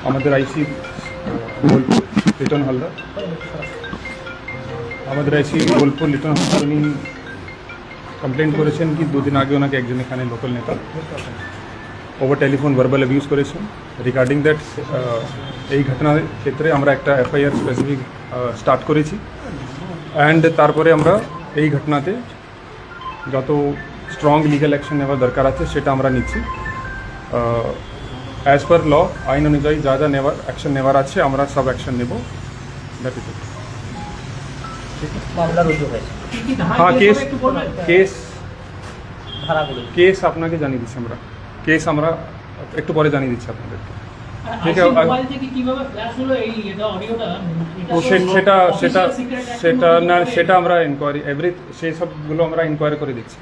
আমাদের আইসি বোলপুর লিটন হালদার, আমাদের আইসি বোলপুর লিটন হালদার উনি কমপ্লেন করেছেন কি 2 দিন আগে ওনাকে একজন এখানে লোকাল নেতা ওভার টেলিফোন ভার্বাল অ্যাবিউজ করেছেন। রিগার্ডিং দ্যাট এই ঘটনার ক্ষেত্রে আমরা একটা এফআইআর স্পেসিফিক স্টার্ট করেছি অ্যান্ড তারপরে আমরা এই ঘটনাতে যত স্ট্রং লিগ্যাল অ্যাকশন নেওয়ার দরকার আছে সেটা আমরা নিচ্ছি। অ্যাজ পার ল আইন অনুযায়ী যা যা নেওয়ার অ্যাকশন নেওয়ার আছে আমরা সব অ্যাকশন নেব। That is it. হ্যাঁ, কেস আপনাকে জানিয়ে দিচ্ছি আমরা। কেস আমরা একটু পরে জানিয়ে দিচ্ছি আপনাদেরকে। ঠিক আছে, সেটা সেটা সেটা না, সেটা আমরা ইনকোয়ারি সেই সবগুলো আমরা ইনকোয়ারি করে দিচ্ছি।